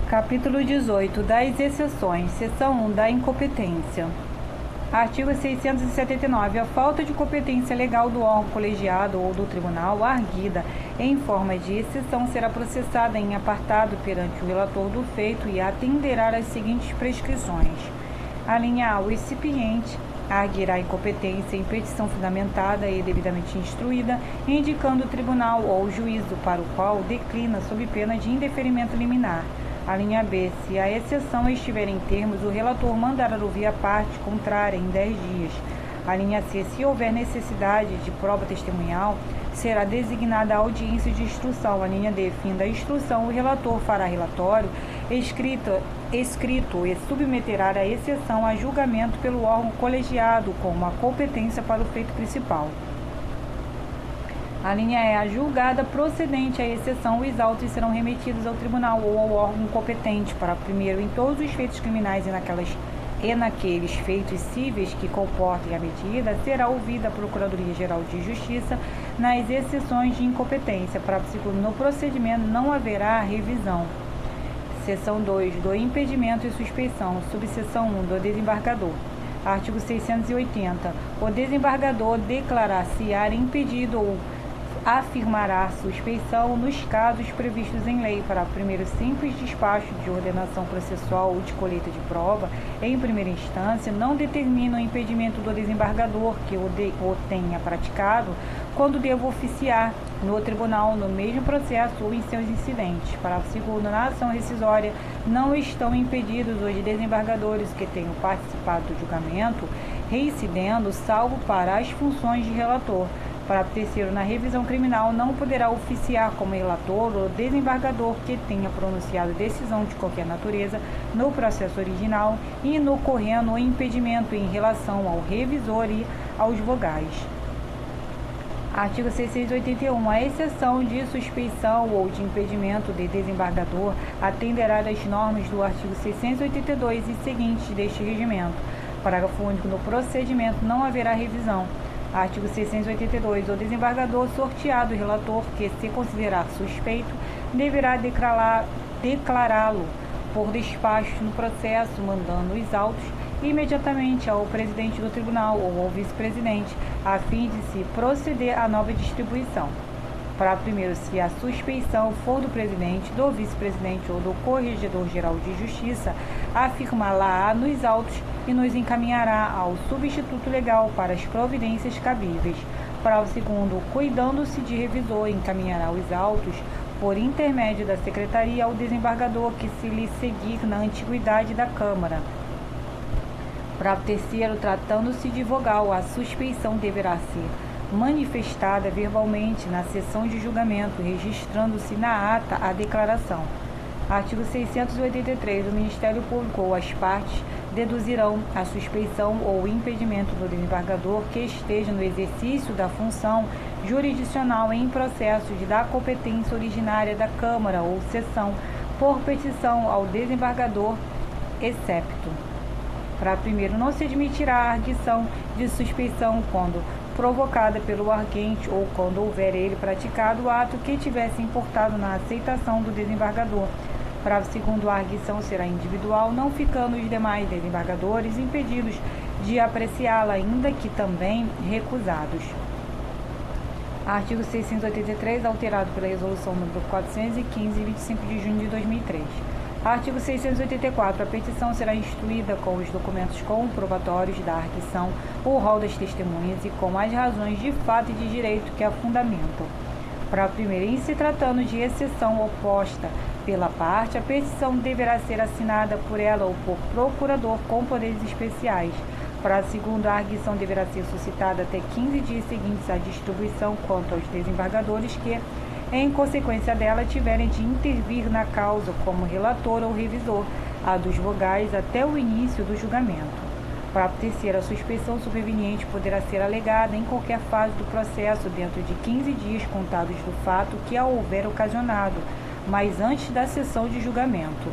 Capítulo 18 das exceções, seção 1 da incompetência. Artigo 679. A falta de competência legal do órgão colegiado ou do tribunal arguida em forma de exceção será processada em apartado perante o relator do feito e atenderá às seguintes prescrições. A linha A. O recipiente arguirá incompetência em petição fundamentada e devidamente instruída, indicando o tribunal ou o juízo para o qual declina sob pena de indeferimento liminar. A linha B. Se a exceção estiver em termos, o relator mandará ouvir a parte contrária em 10 dias. A linha C. Se houver necessidade de prova testemunhal, será designada a audiência de instrução. A linha D. Fim da instrução, o relator fará relatório escrito e submeterá a exceção a julgamento pelo órgão colegiado com uma competência para o feito principal. A linha E. A julgada procedente à exceção, os autos serão remetidos ao tribunal ou ao órgão competente para, primeiro, em todos os feitos criminais e naqueles feitos cíveis que comportem a medida, será ouvida a Procuradoria-Geral de Justiça nas exceções de incompetência. Para, segundo, no procedimento não haverá revisão. Seção 2. Do impedimento e suspeição. Subseção 1. Do desembargador. Artigo 680. O desembargador declarar-se-á impedido ou afirmará suspeição nos casos previstos em lei para primeiro simples despacho de ordenação processual ou de colheita de prova, em primeira instância, não determina o impedimento do desembargador que o tenha praticado quando deva oficiar no tribunal no mesmo processo ou em seus incidentes. Parágrafo 2º. Na ação rescisória não estão impedidos os desembargadores que tenham participado do julgamento, reincidendo, salvo para as funções de relator. Parágrafo 3º. Na revisão criminal não poderá oficiar como relator o desembargador que tenha pronunciado decisão de qualquer natureza no processo original e no ocorrendo o impedimento em relação ao revisor e aos vogais. Artigo 681. A exceção de suspeição ou de impedimento de desembargador atenderá às normas do artigo 682 e seguintes deste regimento. Parágrafo único. No procedimento não haverá revisão. Artigo 682. O desembargador sorteado o relator que se considerar suspeito deverá declará-lo por despacho no processo, mandando os autos imediatamente ao presidente do tribunal ou ao vice-presidente, a fim de se proceder à nova distribuição. Para primeiro, se a suspeição for do presidente, do vice-presidente ou do corregedor-geral de justiça, afirmá-la nos autos e nos encaminhará ao substituto legal para as providências cabíveis. Parágrafo 2º. Cuidando-se de revisor, encaminhará os autos por intermédio da secretaria ao desembargador que se lhe seguir na antiguidade da Câmara. Parágrafo 3º. Tratando-se de vogal, a suspeição deverá ser manifestada verbalmente na sessão de julgamento, registrando-se na ata a declaração. Artigo 683. O Ministério Público ou as partes deduzirão a suspeição ou impedimento do desembargador que esteja no exercício da função jurisdicional em processo da competência originária da Câmara ou sessão por petição ao desembargador, excepto. Para primeiro, não se admitirá a arguição de suspeição quando provocada pelo arguente ou quando houver ele praticado o ato que tivesse importado na aceitação do desembargador. Parágrafo 2º. A arguição será individual, não ficando os demais desembargadores impedidos de apreciá-la, ainda que também recusados. Artigo 683, alterado pela Resolução nº 415, 25 de junho de 2003. Artigo 684. A petição será instruída com os documentos comprobatórios da arguição, o rol das testemunhas e com as razões de fato e de direito que a fundamentam. Para a primeira, em se tratando de exceção oposta pela parte, a petição deverá ser assinada por ela ou por procurador com poderes especiais. Para a segunda, a arguição deverá ser suscitada até 15 dias seguintes à distribuição quanto aos desembargadores que, em consequência dela, tiverem de intervir na causa como relator ou revisor, a dos vogais até o início do julgamento. Para a terceira, a suspeição superveniente poderá ser alegada em qualquer fase do processo dentro de 15 dias contados do fato que a houver ocasionado, mas antes da sessão de julgamento.